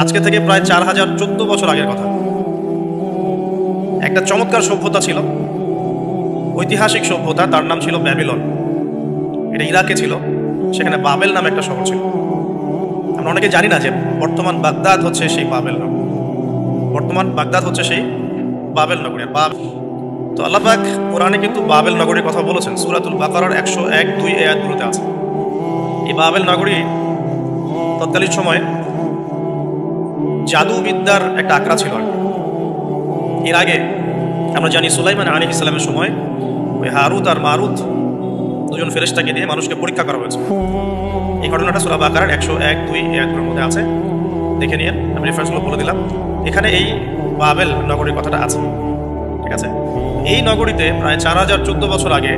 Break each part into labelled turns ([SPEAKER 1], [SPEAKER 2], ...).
[SPEAKER 1] আজকে থেকে প্রায় 4014 বছর আগের কথা। একটা চমৎকার সভ্যতা ছিল, ঐতিহাসিক সভ্যতা, তার নাম ছিল ব্যাবিলন। এটা ইরাকে ছিল, সেখানে বাবেল নামে একটা শহর ছিল। আমরা অনেকে জানি না যে বর্তমান বাগদাদ হচ্ছে সেই বাবেল নগরী। বর্তমান বাগদাদ হচ্ছে সেই বাবেল নগরী। তো আল্লাহ পাক কোরআনে কিন্তু বাবেল নগরীর কথা বলেছেন, সূরাতুল বাকারার 101-2 আয়াতগুলোতে আছে। এই বাবেল নগরী তৎকালীন সময়ে জাদুবিদ্যার একটা আখড়া ছিল। এর আগে আমরা জানি সুলাইমান আলাইহিস সালামের সময় ওই হারুত আর মারুত দুজন ফেরেশতাকে দিয়ে মানুষকে পরীক্ষা করা হয়েছে। এই ঘটনাটা সূরা বাকারার 101-2 আয়াতের মধ্যে আছে, দেখে নিন। আমি রেফারেন্সগুলো বলে দিলাম। এখানে এই বাবেল নগরীর কথাটা আছে, ঠিক আছে। এই নগরীতে প্রায় 4014 বছর আগে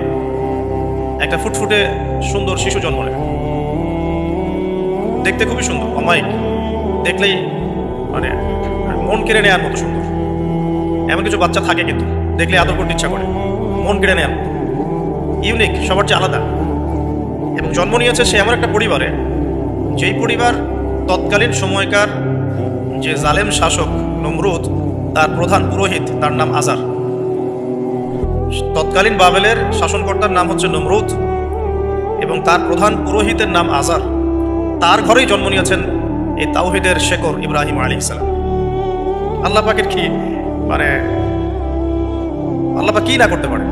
[SPEAKER 1] একটা ফুটফুটে সুন্দর শিশু জন্ম নেয়। দেখতে খুবই সুন্দর, অমায়িক, দেখলেই মানে মন কেড়ে নেওয়ার মতো সুন্দর। এমন কিছু বাচ্চা থাকে কিন্তু দেখলে আদর করতে ইচ্ছা করে, মন কেড়ে নেওয়ার মতো, ইউনিক, সবার চেয়ে আলাদা। এবং জন্ম নিয়েছে সে এমন একটা পরিবারে, যেই পরিবার তৎকালীন সময়কার যে জালেম শাসক নমরুদ, তার প্রধান পুরোহিত, তার নাম আজার। তৎকালীন বাবেলের শাসনকর্তার নাম হচ্ছে নমরুদ এবং তার প্রধান পুরোহিতের নাম আজার। তার ঘরেই জন্ম নিয়েছেন এই তাওহীদের শেকর ইব্রাহিম আলাইহিস সালাম। আল্লাহ পাকের কি মানে আল্লাহ পাক কি না করতে পারে।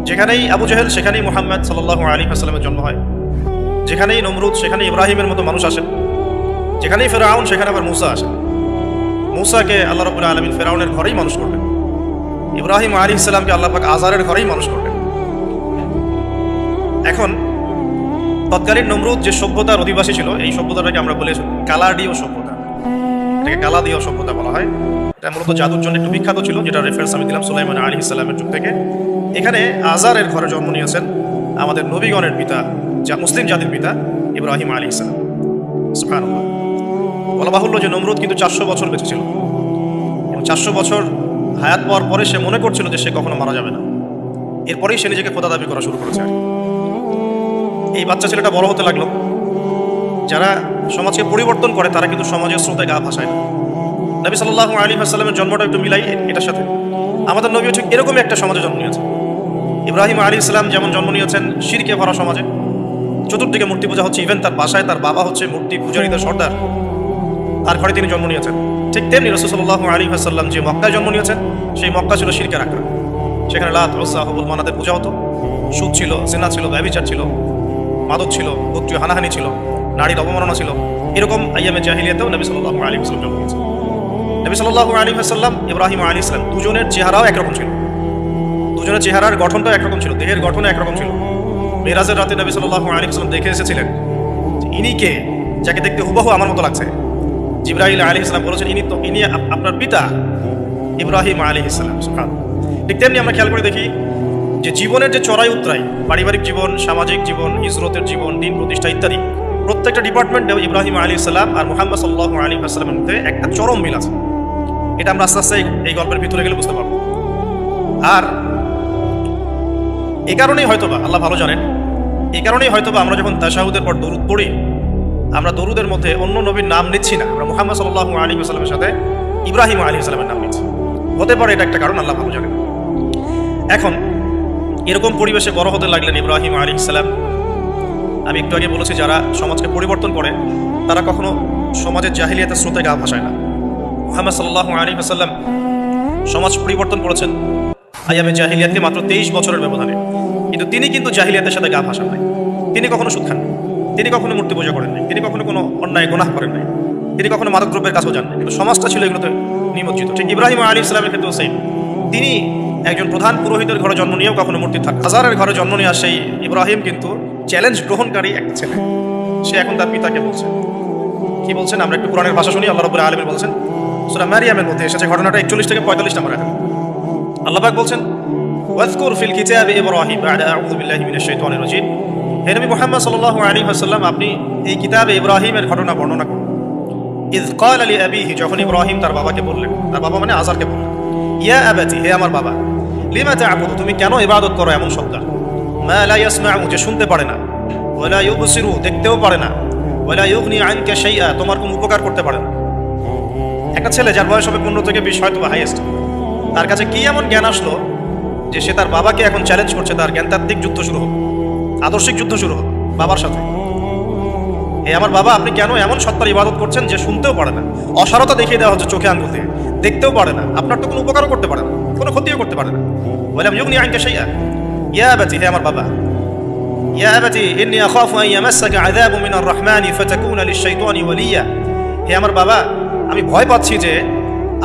[SPEAKER 1] যেখানেই আবু জেহেল সেখানেই মুহাম্মদ সাল্লাল্লাহু আলাইহি ওয়াসাল্লামের জন্ম হয়, যেখানেই নমরুদ সেখানে ইব্রাহিমের মতো মানুষ আসেন, যেখানেই ফেরাউন সেখানে আবার মূসা আসেন। মূসাকে আল্লাহ রাব্বুল আলামিন ফেরাউনের ঘরেই মানুষ করলেন, ইব্রাহিম আলাইহিস সালামকে আল্লাহ পাক আজারের ঘরেই মানুষ করলেন। এখন তৎকালীন নমরুদ যে সভ্যতার অধিবাসী ছিল, এই সভ্যতাটাকে আমরা বলে কালাডীয় সভ্যতা। এটাকে কালাদীয় সভ্যতা বলা হয়। এটা মূলত জাদুর জন্য একটু বিখ্যাত ছিল, যেটা রেফারেন্স আমি দিলাম সুলাইমান আলাইহিস সালামের যুগ থেকে। এখানে আজারের ঘরে জন্ম নিয়েছেন আমাদের নবীগণের পিতা, যা মুসলিম জাতির পিতা ইব্রাহিম আলাইহিস সালাম। সুবহানাল্লাহ। বলা বাহুল্য যে নমরুদ কিন্তু 400 বছর বেঁচে ছিল এবং 400 বছর হায়াত পাওয়ার পরে সে মনে করছিল যে সে কখনো মারা যাবে না। এরপরেই সে নিজেকে খোদা দাবি করা শুরু করেছে। এই বাচ্চা ছেলেটা বড় হতে লাগলো। যারা সমাজকে পরিবর্তন করে তারা কিন্তু সমাজের স্রোতে গা ভাসায় না। নবী সাল্লাল্লাহু আলাইহি ওয়াসাল্লামের জন্মটা একটু মিলাই এটার সাথে। আমাদের নবীও ঠিক এরকমই একটা সমাজে জন্ম নিয়েছেন। ইব্রাহিম আলাইহিস সালাম যেমন জন্ম নিয়েছেন শিরকে ভরা সমাজে, চতুর্দিকে মূর্তি পূজা হচ্ছে, ইভেন তার বাসায় তার বাবা হচ্ছে মূর্তি পূজারীদের সর্দার, তার ঘরে তিনি জন্ম নিয়েছেন। ঠিক তেমনি রাসূল সাল্লাল্লাহু আলাইহি ওয়াসাল্লাম যে মক্কায় জন্ম নিয়েছেন, সেই মক্কা ছিল শিরকের আখড়া। সেখানে লাত, উজ্জা, হুবল, মানাতের পূজা হতো, সুদ ছিল, জিনা ছিল, ব্যভিচার ছিল, মাদক ছিল, গোত্রীয় হানাহানি ছিল, নারীর অবমাননা ছিল। এরকম আইয়ামে জাহিলিয়াতেও নবী সাল্লাল্লাহু আলাইহি ওয়াসাল্লাম জন্ম নিয়েছেন। নবী সাল্লাল্লাহু আলাইহি ওয়াসাল্লাম, ইব্রাহিম আলাইহিস সালাম, দুজনের চেহারাও একরকম ছিল, দুজনের চেহারার গঠনটাও একরকম ছিল, দেহের গঠনও একরকম ছিল। মেরাজের রাতে নবী সাল্লাল্লাহু আলাইহি ওয়াসাল্লাম দেখে এসেছিলেন ইনি কে, যাকে দেখতে হুবহু আমার মতো লাগছে। জিবরাইল আলাইহিস সালাম বলেছেন ইনি আপনার পিতা ইব্রাহিম আলাইহিস সালাম। সুবহানাল্লাহ। ঠিক তেমনি আমরা খেয়াল করে দেখি যে জীবনের যে চড়াই উতরাই, পারিবারিক জীবন, সামাজিক জীবন, হিজরতের জীবন, দিন প্রতিষ্ঠা ইত্যাদি, প্রত্যেকটা ডিপার্টমেন্টেও ইব্রাহিম আলাইহিস সালাম আর মুহাম্মদ সাল্লাল্লাহু আলাইহি ওয়াসাল্লামের মধ্যে একটা চরম মিল আছে। এটা আমরা আস্তে আস্তে এই গল্পের ভিতরে গেলে বুঝতে পারবো। আর এই কারণেই হয়তোবা আল্লাহ ভালো জানেন, এই কারণেই হয়তোবা আমরা যখন তাশাহুদের পর দরুদ পড়ি, আমরা দরুদের মধ্যে অন্য নবীর নাম নিচ্ছি না, আমরা মুহাম্মদ সাল্লাল্লাহু আলাইহি ওয়াসাল্লামের সাথে ইব্রাহিম আলাইহিস সালামের নাম নিচ্ছি। হতে পারে এটা একটা কারণ, আল্লাহ ভালো জানেন। এখন এরকম পরিবেশে বড় হতে লাগলেন ইব্রাহিম আলাইহিস সালাম। আমি একটু আগে বলেছি যারা সমাজকে পরিবর্তন করে তারা কখনো সমাজের জাহিলিয়াতের স্রোতে গা ভাসায় না। মুহাম্মদ সাল্লাল্লাহু আলাইহি ওয়াসাল্লাম সমাজ পরিবর্তন করেছেন আইয়ামে জাহিলিয়াতে মাত্র 23 বছরের ব্যবধানে, কিন্তু তিনি কিন্তু জাহিলিয়াতের সাথে গা ভাসান নাই। তিনি কখনো সুদ খান নাই, তিনি কখনো মূর্তি পূজা করেন নাই, তিনি কখনো কোনো অন্যায় গুনাহ করেন নাই, তিনি কখনো মাদকদ্রব্যের কাছেও যান নাই, কিন্তু সমাজটা ছিল এগুলোতে নিমজ্জিত। ঠিক ইব্রাহিম আলাইহিস সালামের ক্ষেত্রেও সেই, তিনি একজন প্রধান পুরোহিতের ঘরে জন্ম নিয়েও কখনো মূর্তি থাক, হাজারের ঘরে জন্ম নিয়ে সেই ইব্রাহিম কিন্তু চ্যালেঞ্জ গ্রহণকারী একটা ছেলে। সে এখন তার পিতাকে বলছে, কি বলছেন আমরা একটু কোরআনের ভাষা শুনি। আল্লাহ রাব্বুল আলামিন বলছেন, সূরা মারিয়ামের মধ্যে এসেছে ঘটনাটা 41 থেকে 45 নম্বর আয়াত। আল্লাহ পাক বলছেন, ওয়াজকুর ফিল কিতাবি ইব্রাহিম বা'দা আউযু বিল্লাহি মিনাশ শাইতানির রাজীম। হে নবী মুহাম্মদ সাল্লাল্লাহু আলাইহি ওয়াসাল্লাম, আপনি এই কিতাবে ইব্রাহিমের ঘটনা বর্ণনা করুন। ইয ক্বালা লি আবিহি, যখন ইব্রাহিম তার বাবাকে বললেন, তার বাবা মানে আজারকে বললেন, ইয়া আবাতি, হে আমার বাবা, লিমা তা'বুদু, তুমি কেন ইবাদত করো এমন সত্তা, মা লা ইয়াসমাউ, যে শুনতে পারে না, ওয়ালা ইউবসিরু, দেখতেও পারে না, ওয়ালা ইউগনি আনকা শাইআ, তোমার কোনো উপকার করতে পারে না। একটা ছেলে যার বয়স হবে 15 থেকে 20 হয়তো বা হাইয়েস্ট, তার কাছে কি এমন জ্ঞান আসলো যে সে তার বাবাকে এখন চ্যালেঞ্জ করছে, তার জ্ঞানতাত্ত্বিক যুদ্ধ শুরু হোক, আদর্শিক যুদ্ধ শুরু হোক বাবার সাথে। আমার বাবা, আপনি কেন এমন সত্তার ইবাদত করছেন যে শুনতেও পারে না, অসারতা দেখিয়ে দেওয়া হচ্ছে চোখে আঙ্গুল দিয়ে, দেখতেও পারে না, আপনার তো কোনো উপকারও করতে পারে না, কোনো ক্ষতিও করতে পারে না। বললাম ইউগনি আনকা শাইআ ইয়া আবাতি, হে আমার বাবা, ইয়া আবাতি ইন্নী আখাফু আন ইয়ামাসসাকা আযাবু মিনার রাহমানি ফাতাকুনা লিশ-শাইতানি ওয়ালিয়া, হে আমার বাবা, আমি ভয় পাচ্ছি যে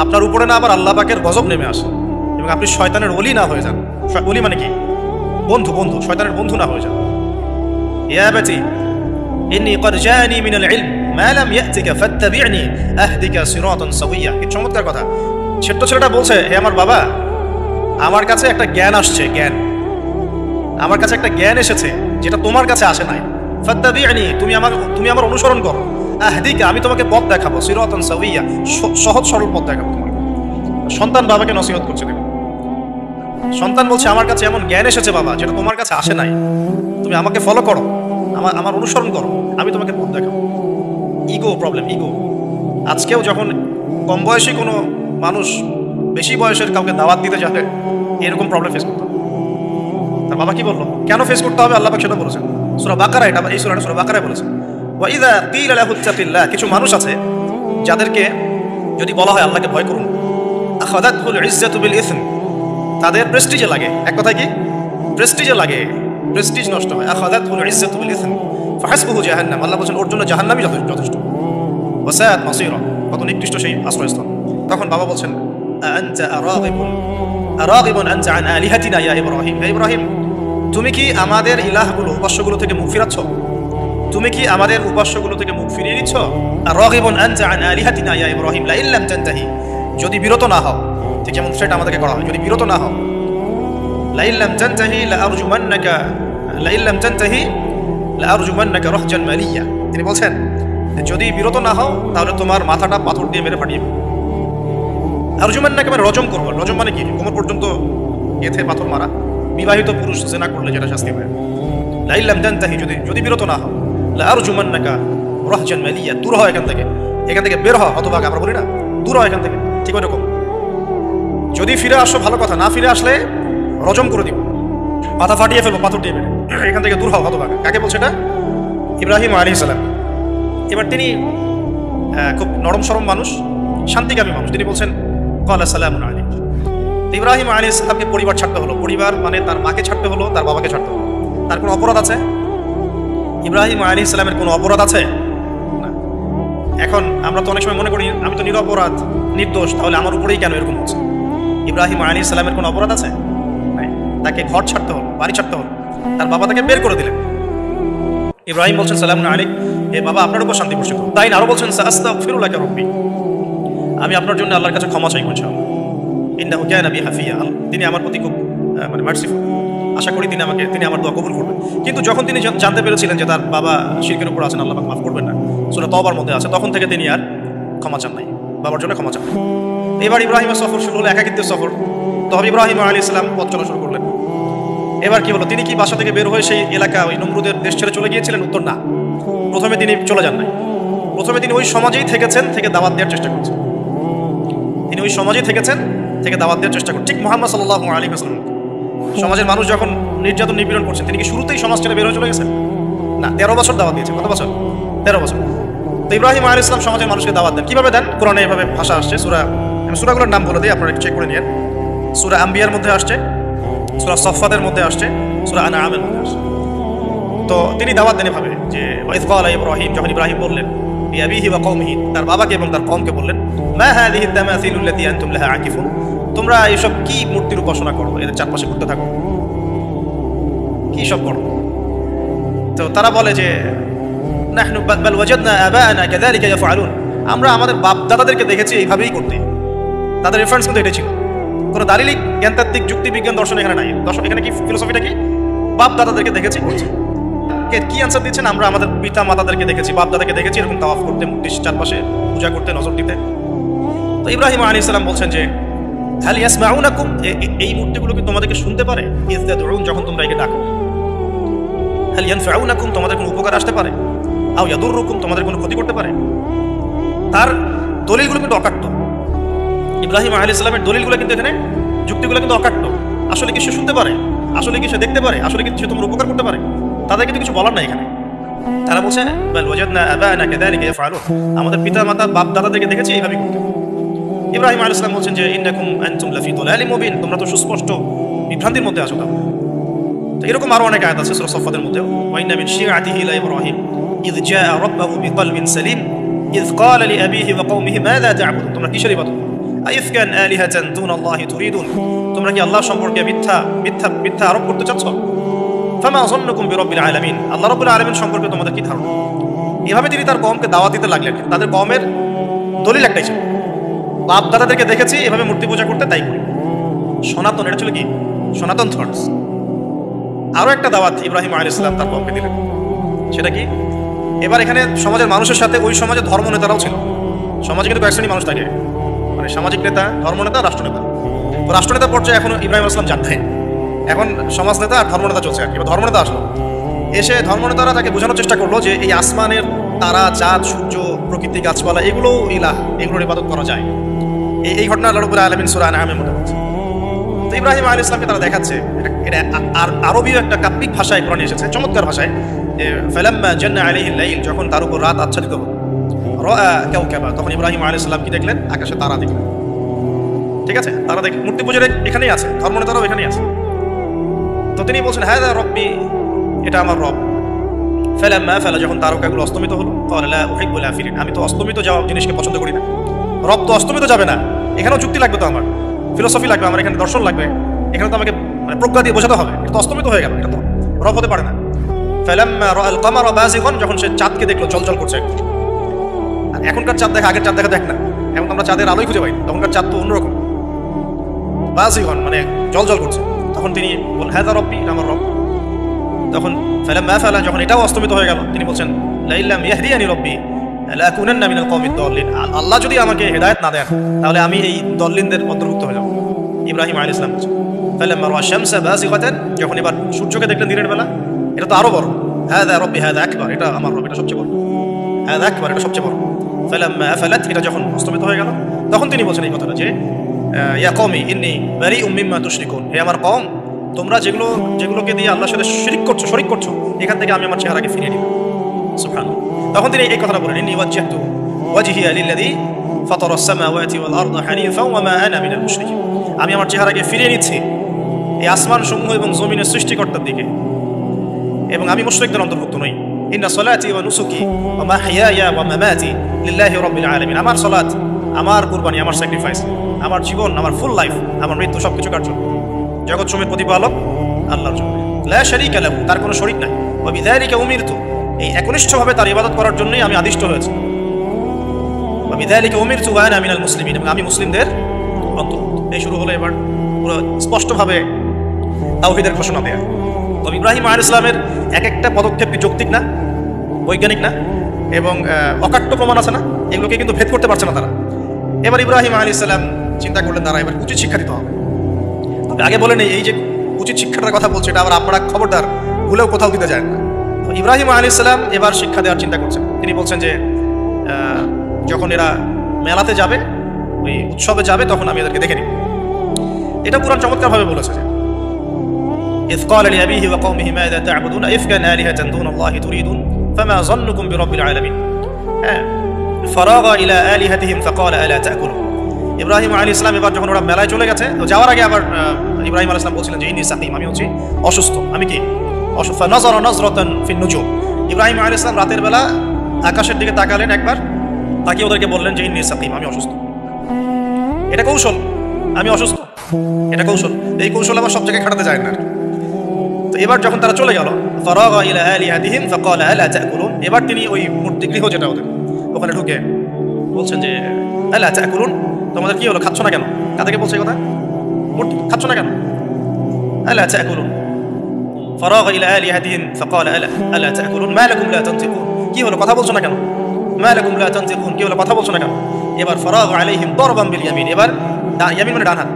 [SPEAKER 1] আপনার উপরে না আবার আল্লাহ পাকের গজব নেমে আসে এবং আপনি শয়তানের ওলি না হয়ে যান। ওলি মানে কি? বন্ধু, বন্ধু, শয়তানের বন্ধু না হয়ে যান। ইয়া আবাতি ইন্নী ক্বাদ জাআনি মিনাল ইলম মা লাম ইয়াতিকা ফাত্তাবি'নি আহদিকা সিরাতান সাওয়িয়া। কি চমৎকার কথা! ছোট্ট ছেলেটা বলছে, হে আমার বাবা, আমার কাছে একটা জ্ঞান আসছে, জ্ঞান, আমার কাছে একটা জ্ঞান এসেছে যেটা তোমার কাছে আসে নাই। ফাত্তাবি'নি, তুমি আমার অনুসরণ করো। আহদিকা, আমি তোমাকে পথ দেখাবো। সিরাতান সাওয়িয়া, সহজ সরল পথ দেখাবো তোমাকে। সন্তান বাবাকে নসিহত করছে। দেখুন, সন্তান বলছে, আমার কাছে এমন জ্ঞান এসেছে বাবা যেটা তোমার কাছে আসে নাই, তুমি আমাকে ফলো করো, আমার অনুসরণ করো, আমি তোমাকে পথ দেখাবো। Ego problem, ego. আজকেও যখন কম বয়সী কোনো মানুষ বেশি বয়সের কাউকে দাওয়াত দিতে যাবে, এরকম প্রবলেম ফেস করতে হবে। তার বাবা কি বললো, কেন ফেস করতে হবে? আল্লাহ পাক সেটা বলেছেন সূরা বাকারা, এটা এই সূরা বাকারায় বলেছেন, ওয়া ইযা ক্বিলা লাহু ইত্তাকিল্লাহ। কিছু মানুষ আছে যাদেরকে যদি বলা হয় আল্লাহকে ভয় করুন, আখাযাতহুল ইজ্জাতু বিল ইসম, তাদের প্রেস্টিজে লাগে। এক কথায় কি? প্রেস্টিজে লাগে, প্রেস্টিজ নষ্ট হয়। আখাযাতহুল ইজ্জাতু বিল ইসম ফাহাসবুহু জাহান্নাম, আল্লাহ বলেন ওর জন্য জাহান্নামই যথেষ্ট। ওয়াসাআত মাসীরা, কত নিকৃষ্ট সেই আশ্রয়স্থল। তখন বাবা বলছেন, আনতা আরাগিবুন আনতা আন আলিহাতিনা ইয়া ইব্রাহিম, হে ইব্রাহিম, তুমি কি আমাদের ইলাহগুলো, উপাস্যগুলো থেকে মুখ ফিরাচ্ছ? তুমি কি আমাদের উপাস্যগুলো থেকে মুখ ফিরিয়ে নিচ্ছ? আরাগিবুন আনতা আন আলিহাতিনা ইয়া ইব্রাহিম লা ইল্লাম তানতাহি, যদি বিরত না হও, ঠিক যেমন সেটা আমাদেরকে করা হয়, যদি বিরত না হও, লা ইল্লাম তানতাহি লা আরজুমান্নাকা লা ইল্লাম তানতাহি লা আরজুমান্নাকা রাহজান মালিয়া। তিনি বলছেন, যদি বিরত না হও তাহলে তোমার মাথাটা পাথর দিয়ে মেরে ফাটিয়ে দেব। আরজুমান্নাকা মানে রজম করবো। রজম মানে কি? কোমর পর্যন্ত এতে পাথর মারা। বিবাহিত পুরুষ জেনা করলে যেটা শাস্তি হয়। লা ইল্লাম তানতাহি, যদি বিরত না হও, লা আরজুমান্নাকা রাহজান মালিয়া, দূর হও এখান থেকে বের হও, হতভাগা আমরা বলি না, দূর হও এখান থেকে। ঠিক ওই রকম, যদি ফিরে আসো ভালো কথা, না ফিরে আসলে রজম করে দিব, মাথা ফাটিয়ে ফেলবো পাথর দিয়ে মেরে, এখান থেকে দূর হও, হতভাগা। কাকে বলছে এটা? ইব্রাহিম আলাইহিস সালাম। এবার তিনি খুব নরম সরম মানুষ, শান্তিকামী মানুষ। তিনি বলছেন, ক্বালা সালামুন আলাইকুম। ইব্রাহিম আলাইহিস সালামকে পরিবার ছাড়তে হলো। পরিবার মানে তার মাকে ছাড়তে হলো, তার বাবাকে ছাড়তে হলো। তার কোনো অপরাধ আছে? ইব্রাহিম আলাইহিস সালামের কোনো অপরাধ আছে না। এখন আমরা তো অনেক সময় মনে করি আমি তো নিরপরাধ, নির্দোষ, তাহলে আমার উপরেই কেন এরকম হচ্ছে? ইব্রাহিম আলাইহিস সালামের কোনো অপরাধ আছে? তাকে ঘর ছাড়তে হলো, বাড়ি ছাড়তে হলো, তার বাবা তাকে বের করে দিলেন। ইব্রাহিম বলছেন, সালামুন আলাইকুম, হে বাবা, আপনার উপর শান্তি বর্ষিত হোক। তাই আরো বলছেন, আস্তাগফিরু লাকা রাব্বি, আমি আপনার জন্য আল্লাহর কাছে ক্ষমা চাই ইনশাআল্লাহ। ইন্নাহু কানা বি হাফিয়া, তিনি আমার প্রতি খুব মার্সিফুল, আশা করি তিনি আমার দোয়া কবুল করবেন। কিন্তু যখন তিনি জানতে পেরেছিলেন যে তার বাবা শিরকের উপর আছেন, আল্লাহ পাক মাফ করবেন না, সূরা তওবার মধ্যে আছে, তখন থেকে তিনি আর ক্ষমা চান নাই, বাবার জন্য ক্ষমা চান। এবার ইব্রাহিমের সফর শুরু হলো, একাকিত্বের সফর। তবে ইব্রাহিম আলাইহিস সালাম পথ চলা শুরু করলেন। এবার কি হলো? তিনি কি বাসা থেকে বের হয়ে সেই এলাকা, ওই নমরুদের দেশ ছেড়ে চলে গিয়েছিলেন? উত্তর না। প্রথমে তিনি চলে যান নাই, প্রথমে তিনি ওই সমাজেই থেকেছেন, থেকে দাওয়াত দেওয়ার চেষ্টা করছেন। তিনি ওই সমাজেই থেকেছেন, থেকে দাওয়াত দেওয়ার চেষ্টা করছেন। ঠিক মুহাম্মদ সাল্লাল্লাহু আলাইহি ওয়াসাল্লাম, সমাজের মানুষ যখন নির্যাতন নিপীড়ন করছেন, তিনি কি শুরুতেই সমাজ ছেড়ে বের হয়ে চলে গেছেন? না, 13 বছর দাওয়াত দিয়েছেন। কত বছর? 13 বছর। তো ইব্রাহিম আলাইহিস সালাম সমাজের মানুষকে দাওয়াত দেন। কিভাবে দেন? কোরআনে এভাবে ভাষা আসছে। সূরাগুলোর নাম বলে দিই, আপনারা একটু চেক করে নিন। সূরা আম্বিয়ার মধ্যে আসছে, সূরা সফফাতের মধ্যে আসছে, সূরা আনআমের মধ্যে আসছে। তো তিনি দাওয়াত দেন এভাবে যে, ওয়াইয ক্বালা ইব্রাহিম, যখন ইব্রাহিম বললেন লিআবিহি ওয়া কওমিহি, তার বাবাকে এবং তার কওমকে বললেন, মা হাযিহি তামাসিলু আল্লাতী আনতুম লাহা আকিফুন, তোমরা এইসব কি মূর্তির উপাসনা করো, এদের চারপাশে ঘুরতে থাকো, কি সব করো? তো তারা বলে যে, নাহনু বাল ওয়াজাদনা আবাআনা কাযালিকা ইয়াফআলুন, আমরা আমাদের বাপ দাদাদেরকে দেখেছি এইভাবেই করতে। তাদের রেফারেন্স কিন্তু এটাই ছিল। কোনো দালিলিক জ্ঞানতাত্ত্বিক যুক্তি বিজ্ঞান দর্শন এখানে নাই। দর্শন এখানে কি ফিলোসফিটা কি? বাপ দাদাদেরকে দেখেছি করছে। কি আনসার দিচ্ছেন? আমরা আমাদের পিতা মাতাদেরকে দেখেছি, বাপ দাদাকে দেখেছি এরকম তাওয়াফ করতে, মূর্তির চারপাশে পূজা করতে, নজর দিতে। তো ইব্রাহিম আলাইহিস সালাম বলছেন যে, হাল ইয়াসমাউনাকুম, এই মূর্তিগুলো কি তোমাদেরকে শুনতে পারে? ইয তাদউন, যখন তোমরা একে ডাকো। হাল ইয়ানফাউনাকুম, তোমাদের কোনো উপকার আসতে পারে? আও ইয়াদুররুকুম, তোমাদের কোনো ক্ষতি করতে পারে? তার দলিলগুলো কিন্তু অকাট্য। ইব্রাহিম আলাইহিস সালামের দলিলগুলো কিন্তু এখানে যুক্তিগুলো কিন্তু অকাট্য। আসলে কি সে শুনতে পারে, আসলে কি সে দেখতে পারে, আসলে কি সে তোমার উপকার করতে পারে, তাদের কিন্তু কিছু বলার নাই এখানে। তারা বলছে বাল ওয়াজাদনা আবানা কাযালিকা ইয়াফআলুন, আমাদের পিতা মাতা বাপ দাদাদেরকে দেখেছি এইভাবেই করতে। ইব্রাহিম আলাইহিস সালাম বলছেন যে ইন্নাকুম আনতুম লাফি দালালিম মুবিন, তোমরা তো সুস্পষ্ট বিভ্রান্তির মধ্যে আছো। তো এরকম আরো অনেক আয়াত আছে সূরা সাফফাতের মধ্যে, ওয়া ইন্না মিন শিআতিহি লা ইব্রাহিম ইয জাআ রাব্বাহু বিকলবিন সালিম ইয ক্বালা লিআবিহি ওয়া কওমিহি মাযা তা'বুদুন, তোমরা কিসের ইবাদত, আইফকান আলিহাতান দুনাল্লাহি তুরিদুন, তোমরা কি আল্লাহ সম্পর্কে মিথ্যা আরোপ করতে চাচ্ছ। ফামা যান্নুকুম বিরাব্বিল আলামিন, আল্লাহ রাব্বুল আলামিন সম্পর্কে তোমাদের কি ধারণা। এভাবে তিনি তার কওমকে দাওয়াত দিতে লাগলেন। তাদের কওমের দলিল একটাই ছিল, বাপ দাদাদেরকে দেখেছি এভাবে মূর্তি পূজা করতে, তাই করি। সনাতন, এটা ছিল কি সনাতন থটস। আরো একটা দাওয়াত ইব্রাহিম আলাইহিস সালাম তার কওমকে দিলেন, সেটা কি, এবার এখানে সমাজের মানুষের সাথে ওই সমাজের ধর্ম নেতারাও ছিল। সমাজে কিন্তু কয়েক শ্রেণীর মানুষ থাকে, মানে সামাজিক নেতা, ধর্মনেতা, রাষ্ট্রনেতা। তো রাষ্ট্রনেতা পর্যায়ে এখন ইব্রাহিম আলাইহিস সালাম যান নাই, এখন সমাজ নেতা আর ধর্মনেতা চলছে আর কি। ধর্মনেতা আসলো, এসে ধর্মনেতারা তাকে বোঝানোর চেষ্টা করলো যে এই আসমানের তারা, চাঁদ, সূর্য, প্রকৃতি, গাছপালা, এগুলো ইলাহ, এগুলোর ইবাদত করা যায়। এই ঘটনা আল্লাহ রাব্বুল আলামিন সূরা আনআমের মধ্যে বলছে। তো ইব্রাহিম আলাইহিস সালামকে তারা দেখাচ্ছে, এটা আরবীয় একটা কাব্যিক ভাষায় কোরআনে এসেছে, চমৎকার ভাষায়, যে ফালাম্মা জান্না আলাইহিল লাইল, যখন তার উপর রাত আচ্ছাদিত হলো, রাআ কাওকাবা, তখন ইব্রাহিম আলাইহিস সালাম কি দেখলেন, আকাশে তারা দেখলেন। ঠিক আছে, তারা দেখ, মূর্তি পূজার এখানেই আছে, ধর্মনেতারাও এখানেই আছে। তো তিনি বলছেন হাযা রব্বি, এটা আমার রব। ফালাম্মা ফালা, যখন তারকাগুলো অস্তমিত হলো, ক্বালা লা উহিব্বুল আফিলিন, আমি তো অস্তমিত যাওয়া জিনিসকে পছন্দ করি না। রব তো অস্তমিত যাবে না, এখানেও যুক্তি লাগবে, তো আমার ফিলোসফি লাগবে, আমার এখানে দর্শন লাগবে, এখানে তো আমাকে মানে প্রজ্ঞা দিয়ে বোঝাতে হবে, এটা তো অস্তমিত হয়ে গেল, এটা তো রব হতে পারে না। ফালাম্মা রাআল কামারা বাযিগান, যখন সে চাঁদকে দেখলো জ্বলজ্বল করছে। আর এখনকার চাঁদ দেখা আগের চাঁদ দেখা দেখ না, এখন আমরা চাঁদের আলোই খুঁজে পাই, তখনকার চাঁদ তো অন্যরকম, বাযিগান মানে জ্বলজ্বল করছে। তখন তিনি বলেন হাযা রব্বি, এটা আমার রব। তখন ফালাম্মা ফালা, যখন এটাও অস্তমিত হয়ে গেল, তিনি বলছেন লা ইল্লাম ইয়াহদিয়ানি রব্বি লাকুনান্না মিনাল কওমিদ দাল্লিন, আল্লাহ যদি আমাকে হেদায়েত না দেন তাহলে আমি এই দল্লিনদের অন্তর্ভুক্ত হয়ে যাব। ইব্রাহিম আলাইহিস সালাম বলছেন ফালাম্মা রাআ শামসা বাযিগাতান, যখন এবার সূর্যকে দেখলেন দিনের বেলা, এটা তো আরো বড়, হাযা রব্বি হাযা আকবার, এটা আমার রব, এটা সবচেয়ে বড়, হাযা আকবার, এটা সবচেয়ে বড়। ফালাম্মা আফালাত, এটা যখন অস্তমিত হয়ে গেল, তখন তিনি বলছেন এই কথাটা যে ইয়া কওমি ইন্নী বারিউম মিম্মা তুশরিকুন, হে আমার কওম, তোমরা যেগুলোকে দিয়ে আল্লাহর সাথে শরীক করছো, এখান থেকে আমি আমার চেহারাকে ফিরিয়ে নিব। সুবহানাল্লাহ। তখন তিনি এই কথাটা বলেন ইন্নী ওয়াজ্জাহতু ওয়াজহিয়া লিল্লাযী ফাতারাস সামাওয়াতি ওয়াল আরদা হানিফাও ওয়া মা আনা মিনাল মুশরিকিন, আমি আমার চেহারাকে ফিরিয়ে নিচ্ছি এই আসমান সমূহ এবং জমিনের সৃষ্টিকর্তার দিকে, এবং আমি মুশরিকদের অন্তর্ভুক্ত নই। ইন্না সলাতি ওয়া নুসুকি ওয়া মাহইয়ায়া ওয়া মামাতি লিল্লাহি রাব্বিল আলামিন, আমার সালাত, আমার কুরবানি, আমার স্যাক্রিফাইস, আমার জীবন, আমার ফুল লাইফ, আমার মৃত্যু, সবকিছু কার জন্য, জগৎ সমূহের প্রতিপালক আল্লাহর জন্য। লা শারীকা লাহু, তার কোনো শরীক নাই। ওয়া বিযালিকা উমিরতু, এই একনিষ্ঠভাবে তার ইবাদত করার জন্যই আমি আদিষ্ট হয়েছি। ওয়া বিযালিকা উমিরতু ওয়া আনা মিনাল মুসলিমিন, এবং আমি মুসলিমদের অন্তর্ভুক্ত। এই শুরু হলো এবার পুরো স্পষ্টভাবে তাওহীদের ঘোষণা দেয়া। তবে ইব্রাহিম আলাইহিস সালামের এক একটা পদক্ষেপ কি যৌক্তিক না, বৈজ্ঞানিক না, এবং অকাট্য প্রমাণ আছে না, এগুলোকে কিন্তু ভেদ করতে পারছে না তারা। এবার ইব্রাহিম আলাইহিস সালাম চিন্তা করলেন তারা এবার উচিত শিক্ষা দিতে হবে। তবে আগে বলেন এই যে উচিত শিক্ষাটার কথা বলছে, এটা আবার আপনারা খবরদার ভুলেও কোথাও দিতে যায় না। তো ইব্রাহিম আলাইহিস সালাম এবার শিক্ষা দেওয়ার চিন্তা করছেন। তিনি বলছেন যে যখন এরা মেলাতে যাবে, ওই উৎসবে যাবে, তখন আমি এদেরকে দেখে নিই। এটা কুরআন চমৎকারভাবে বলেছে যে إذ قال لأبيه وقومه ماذا تعبدون أئفكا آلهة دون الله تريدون فما ظنكم برب العالمين فراغ إلى آلهتهم فقال ألا تأكلون। ইব্রাহিম আলাইহিস সালাম এবার যখন ওরা মেলায় চলে গেছে, তো যাওয়ার আগে আবার ইব্রাহিম আলাইহিস সালাম বলছিলেন যে ইন্নী সাকিম, আমি হচ্ছি অসুস্থ। আমি কি অসুস্থ? ফানাযারা নাযরাতান ফিন নুজুম, ইব্রাহিম আলাইহিস সালাম রাতের বেলা আকাশের দিকে তাকালেন একবার, তাকিয়ে ওদেরকে বললেন যে ইন্নী সাকিম, আমি অসুস্থ। এটা কৌশল, আমি অসুস্থ, এটা কৌশল। এই কৌশল আবার সব জায়গায় খাটাতে যায় না। তো এবার যখন তারা চলে গেল, ফারাগা ইলা আলিহাতিহিম ফাকালা আলা তাকুলুন, এবার তিনি ওই মূর্তি গৃহ যেটা ওদের, ওখানে ঢুকে বলছেন যে আলা তাকুলুন, তোমাদের কি হলো, খাচ্ছ না কেন? কাদেরকে বলছে কথা? মূর্তি, খাচ্ছ না কেন? আলা তাকুলুন। ফারাগা ইলা আলিহাতিহিম ফাকালা আলা তাকুলুন মা লাকুম লা তানতিকুন, কি হলো, কথা বলছো না কেন? মা লাকুম লা তানতিকুন, কি হলো, কথা বলছো না কেন? এবার ফারাগা আলাইহিম দারবান বিল ইয়ামিন, এবার ইয়ামিন মানে ডান হাত,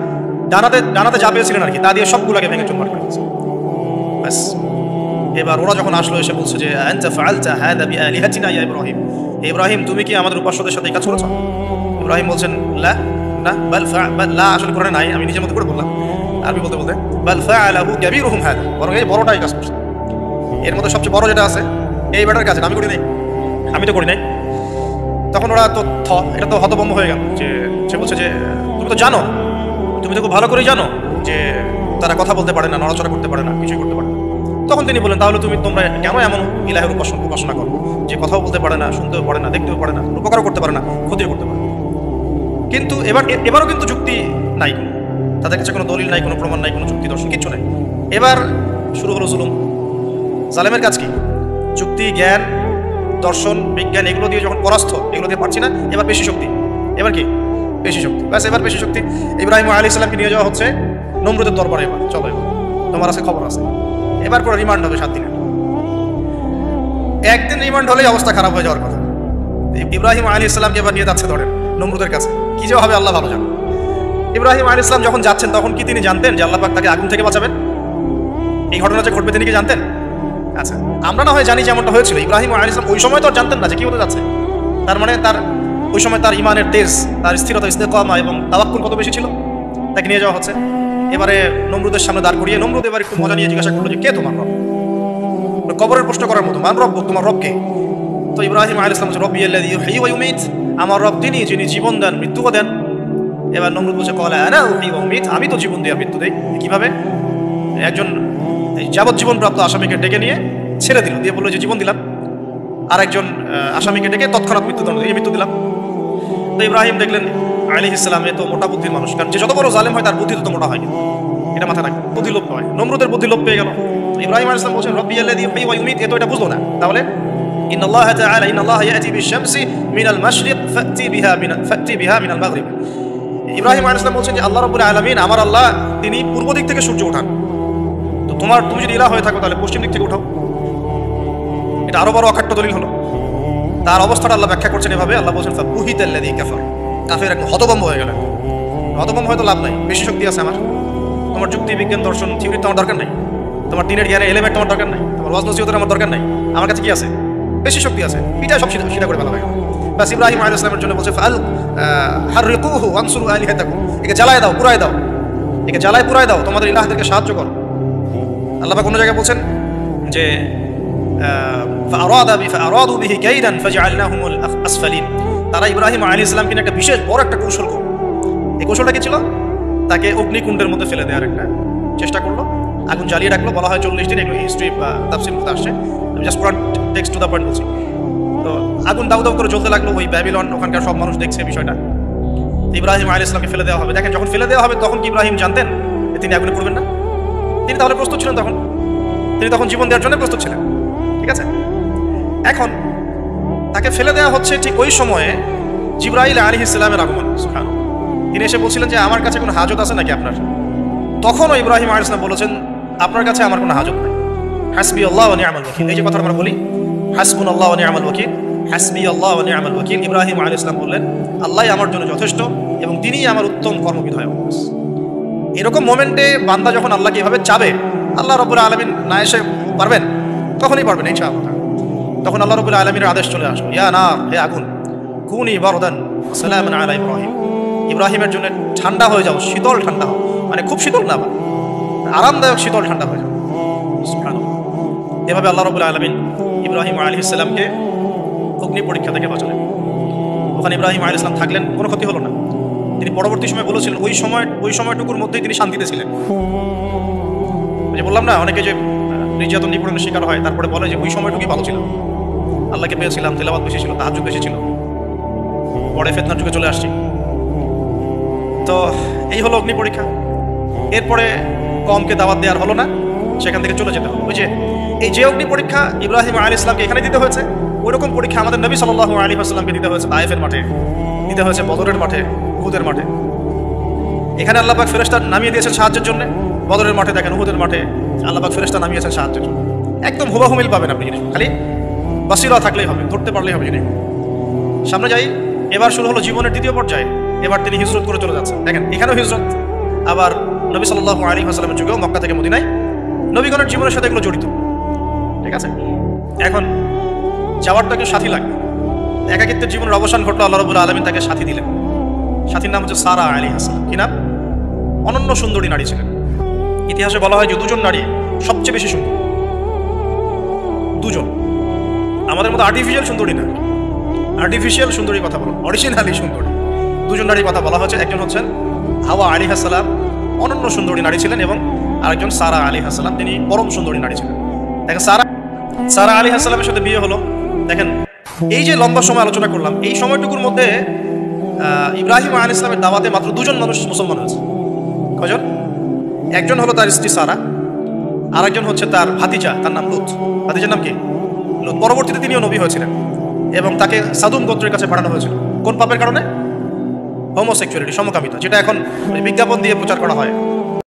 [SPEAKER 1] ডানাতে যা পেয়েছিলেন আর কি, তা দিয়ে সবগুলোকে ভেঙে চুরমার করে দিয়েছে। বাস এবার ওরা যখন আসলো এসে বলছে যে আনতা ফাআলতা হাদা বিআলিহাতিনা ইয়া ইব্রাহিম, ইব্রাহিম তুমি কি আমাদের উপাস্যদের সাথে এই কাজ করেছো? ইব্রাহিম বলছেন লা, না, বাল লা আসলে কোরআনে নাই, আমি নিজের মতো করে বললাম আরবি বলতে বলতে, বাল ফাআলাহু কাবীরুহুম হাদা, বরং এই বড়টাই কাজ করছে। এর মধ্যে সবচেয়ে বড় যেটা আছে এই বেটার কাছে, আমি করি নাই, আমি তো করি নাই। তখন ওরা তো এটা তো হতভম্ব হয়ে গেল, যে সে বলছে যে তুমি তো জানো, তুমি তো খুব ভালো করেই জানো যে তারা কথা বলতে পারে না, নড়াচড়া করতে পারে না, কিছুই করতে পারে না। তখন তিনি বলেন, তাহলে তোমরা কেন এমন ইলাহের উপাসনা করো যে কথাও বলতে পারে না, শুনতেও পারে না, দেখতেও পারে না, উপকারও করতে পারে না, ক্ষতিও করতে পারে না। কিন্তু এবারও কিন্তু যুক্তি নাই, কোনো তাদের কাছে কোনো দলিল নাই, কোনো প্রমাণ নাই, কোনো যুক্তি দর্শন কিচ্ছু নাই। এবার শুরু হলো জুলুম। জালেমের কাজ কি? যুক্তি, জ্ঞান, দর্শন, বিজ্ঞান এগুলো দিয়ে যখন পরাস্ত, এগুলো দিয়ে পারছি না, এবার বেশি শক্তি। এবার কি? বেশি শক্তি। ব্যাস, এবার বেশি শক্তি। ইব্রাহিম আলাইহিস সালামকে নিয়ে যাওয়া হচ্ছে নমরুদের দরবারে। এবার চলো, এবার তোমার আছে খবর আছে। এবার পুরো রিমান্ড হবে 7 দিনের। একদিন রিমান্ড হলেই অবস্থা খারাপ হয়ে যাওয়ার কথা। ইব্রাহিম আলাইহিস সালামকে এবার নিয়ে যাচ্ছে ধরেন নমরুদের কাছে। কি যে হবে আল্লাহ ভালো জানেন। ইব্রাহিম আলাইহিস সালাম যখন যাচ্ছেন তখন কি তিনি জানতেন যে আল্লাহ পাক তাকে আগুন থেকে বাঁচাবেন? এই ঘটনা যে ঘটবে তিনি কি জানতেন? আচ্ছা, আমরা না হয় জানি যে এমনটা হয়েছিল। ইব্রাহিম আলাইহিস সালাম ওই সময় তো জানতেন না যে কি হতে যাচ্ছে। তার মানে ওই সময় তার ইমানের তেজ, তার স্থিরতা, ইস্তেকামা এবং তাওয়াক্কুল কত বেশি ছিল। তাকে নিয়ে যাওয়া হচ্ছে। এবারে নমরুদের সামনে দাঁড় করিয়ে নমরুদ এবার একটু মজা নিয়ে জিজ্ঞাসা করলো যে কে তোমার রব? কবরের প্রশ্ন করার মতো, মান রব, তোমার রব কে? তো ইব্রাহিম আলাইহিস সালাম বলছে, রব্বি আল্লাযী ইউহয়ী ওয়া ইউমীত, আমার রব তিনি যিনি জীবন দেন, মৃত্যুও দেন। এবার নমরুদ বলছে, ক্বালা আনা উহয়ী ওয়া উমীত, আমি তো জীবন দিই আর মৃত্যু দেই। কিভাবে? একজন যাবজ্জীবন প্রাপ্ত আসামিকে ডেকে নিয়ে ছেড়ে দিল, দিয়ে বললো যে জীবন দিলাম। আর একজন আসামিকে ডেকে তৎক্ষণাৎ মৃত্যুদণ্ড দিয়ে মৃত্যু দিলাম। তো ইব্রাহিম দেখলেন আলাইহিস সালাম এ তো মোটা বুদ্ধির মানুষ, কারণ যে যত বড় জালেম হয় তার বুদ্ধি তত মোটা হয়, কিন্তু এটা মাথায় রাখবে, বুদ্ধি লোপ হয়। নমরুদের বুদ্ধি লোপ পেয়ে গেল। ইব্রাহিম আলাইহিস সালাম বলছেন, রব্বি আল্লাযী ইউহয়ী ওয়া ইউমীত, এ তো এটা বুঝলো না। তাহলে ইন্নাল্লাহা তাআলা ইন্নাল্লাহা ইয়াতি বিশ-শামসি মিনাল মাশরিক ফাতি বিহা মিনাল মাগরিব। ইব্রাহিম আলাইহিস সালাম বলছেন যে আল্লাহ রাব্বুল আলামিন, আমার আল্লাহ তিনি পূর্ব দিক থেকে সূর্য ওঠান। তো তুমি যদি ইলাহ হয়ে থাকো তাহলে পশ্চিম দিক থেকে উঠাও। এটা আরো বড় অকাট্য দলিল হলো। তার অবস্থাটা আল্লাহ ব্যাখ্যা করছেন এভাবে। আল্লাহ বলছেন, ফাবুহিতাল্লাযী কাফার, কাফের একদম হতভম্ব হয়ে গেল। হতভম্ব হয়তো লাভ নাই, বেশি শক্তি আছে আমার। তোমার যুক্তি, বিজ্ঞান, দর্শন, থিওরি তোমার দরকার নাই। তোমার দিনের জ্ঞানের এলিমেন্ট তোমার দরকার নাই। তোমার ওয়াজ নসিহতের আমার দরকার নাই। আমার কাছে কি আছে? বেশি শক্তি আছে। পিটা সব সিধা করে ফেলা হয়। বাস ইব্রাহিম আলাইহিস সালামের জন্য বলছে, ফাল হাররিকুহু ওয়ানসুরু আলিহাতাকুম, একে জ্বালায় দাও, পুরায় দাও, একে জ্বালায় পুরায় দাও, তোমাদের ইলাহদেরকে সাহায্য করো। আল্লাহ পাক অন্য জায়গায় বলছেন যে ফাআরাদু বিহি কাইদান ফাজআলনাহুমুল আসফালিন, তারা ইব্রাহিম আলাইহিস সালামকে একটা বিশেষ বড় একটা কৌশল করল। এই কৌশলটা কি ছিল? তাকে অগ্নিকুণ্ডের মধ্যে ফেলে দেওয়ার একটা চেষ্টা করলো, আগুন জ্বালিয়ে রাখলো। বলা হয় 40 দিন, এগুলো হিস্ট্রি বা তাফসীর মধ্যে আসছে। আমি just Quran text to the point বলছি। তো আগুন দাউ দাউ করে জ্বলতে লাগলো। ওই ব্যাবিলন, ওখানকার সব মানুষ দেখছে বিষয়টা। ইব্রাহিম আলাইহিস সালামকে ফেলে দেওয়া হবে। দেখেন, যখন ফেলে দেওয়া হবে তখন কি ইব্রাহিম জানতেন যে তিনি আগুনে পড়বেন না? তিনি তাহলে প্রস্তুত ছিলেন। তিনি তখন জীবন দেওয়ার জন্য প্রস্তুত ছিলেন। ঠিক আছে, এখন তাকে ফেলে দেওয়া হচ্ছে। ঠিক ওই সময়ে জিবরাইল আলাইহিস সালামের আগমন। সুবহানাল্লাহ। তিনি এসে বলছিলেন যে আমার কাছে কোনো হাজত আছে নাকি আপনার? তখনও ইব্রাহিম আলাইহিস সালাম বলেছেন, আপনার কাছে আমার কোনো হাজত নাই। হাসবি আল্লাহ ওয়া নি'মাল ওয়াকিল, এই যে কথা আমরা বলি, হাসবুনাল্লাহু ওয়া নি'মাল ওয়াকিল, হাসবি আল্লাহ ওয়া নি'মাল ওয়াকিল। ইব্রাহিম আলাইহিস সালাম বললেন, আল্লাহই আমার জন্য যথেষ্ট এবং তিনিই আমার উত্তম কর্মবিধায়ক। এরকম মোমেন্টে বান্দা যখন আল্লাহকে এভাবে চাবে, আল্লাহ রাব্বুল আলামিন না এসে পারবেন? তখনই পারবেন ইনশাআল্লাহ। তখন আল্লাহ রাব্বুল আলামিনের আদেশ চলে আসবে, ইয়া নার, হে আগুন, কুনি বারদান ওয়া সালামান আলা ইব্রাহিম, ইব্রাহিমের জন্য ঠান্ডা হয়ে যাও, শীতল ঠান্ডা হও, মানে খুব শীতল না, আরামদায়ক শীতল ঠান্ডা হয়ে যাও। সুবহানাল্লাহ। এভাবে আল্লাহ রাব্বুল আলামিন ইব্রাহিম আলাইহিস সালামকে অগ্নি পরীক্ষা থেকে বাঁচালেন। ওখানে ইব্রাহিম আলাইহিস সালাম থাকলেন, কোনো ক্ষতি হলো না। তিনি পরবর্তী সময় বলেছিলেন, ওই সময়টুকুর মধ্যেই তিনি শান্তিতে ছিলেন। যে বললাম না, অনেকে যে নির্যাতন নিপীড়নের শিকার হয়, তারপরে বলে যে ওই সময়টুকুই ভালো ছিল, আল্লাহকে পেয়েছিলাম, তেলাওয়াত বেশি ছিল, তাহাজ্জুদ বেশি ছিল, পরে ফিতনার যুগে চলে আসছি। তো এই হলো অগ্নি পরীক্ষা। এরপরে কমকে দাওয়াত দেওয়ার হলো না, সেখান থেকে চলে যেতে হলো। ওই যে এই যে অগ্নি পরীক্ষা ইব্রাহিম আলাইহিস সালামকে এখানে দিতে হয়েছে, ওইরকম পরীক্ষা আমাদের নবী সাল্লাল্লাহু আলাইহি ওয়াসাল্লামকে দিতে হয়েছে তায়েফের মাঠে, দিতে হয়েছে বদরের মাঠে, উহুদের মাঠে। এখানে আল্লাহ পাক ফেরেশতা নামিয়ে দিয়েছেন সাহায্যের জন্য। বদরের মাঠে দেখেন, উহুদের মাঠে আল্লাহ পাক ফেরেশতা নামিয়েছেন সাহায্যের জন্য। একদম হুবাহু মিল পাবেন আপনি জিনিস, খালি বাসিরা থাকলেই হবে, ধরতে পারলেই হবে জিনিস। সামনে যাই। এবার শুরু হলো জীবনের দ্বিতীয় পর্যায়ে। এবার তিনি হিজরত করে চলে যাচ্ছেন। দেখেন, এখানেও হিজরত। আবার নবী সাল্লাল্লাহু আলাইহি ওয়াসাল্লামের যুগেও মক্কা থেকে মদিনায় নবীগণের জীবনের সাথে এগুলো জড়িত। ঠিক আছে, এখন যাওয়ার তাকে সাথী লাগবে। একাকিত্বের জীবনের অবসান ঘটলো, আল্লাহ রাব্বুল আলামিন তাকে সাথী দিলেন। সাথীর নাম হচ্ছে সারা আলাইহিস সালাম। কি নাম? অনন্য সুন্দরী নারী ছিলেন। ইতিহাসে বলা হয় যে দুজন নারী সবচেয়ে বেশি সুন্দর, দুজন। আমাদের মতো আর্টিফিশিয়াল সুন্দরী না, আর্টিফিশিয়াল সুন্দরীর কথা বলো, অরিজিনালি সুন্দরী। দুজন নারীর কথা বলা হচ্ছে, একজন হচ্ছেন হাওয়া আলাইহিস সালাম, অনন্য সুন্দরী নারী ছিলেন, এবং আরেকজন সারা আলাইহিস সালাম, তিনি পরম সুন্দরী নারী ছিলেন। দেখেন সারা আলাইহিস সালামের সাথে বিয়ে হলো। দেখেন এই যে লম্বা সময় আলোচনা করলাম, এই সময়টুকুর মধ্যে ইব্রাহিম আলাইহিস সালামের দাওয়াতে মাত্র দুজন মানুষ মুসলমান হয়েছে। কজন? একজন হলো তার স্ত্রী সারা, আর একজন হচ্ছে তার ভাতিজা, তার নাম লুত। ভাতিজার নাম কি? লুত। পরবর্তীতে তিনিও নবী হয়েছিলেন এবং তাকে সাদুম গোত্রের কাছে পাঠানো হয়েছিল। কোন পাপের কারণে? হোমোসেক্সুয়ালিটি, সমকামিতা, যেটা এখন বিজ্ঞাপন দিয়ে প্রচার করা হয়।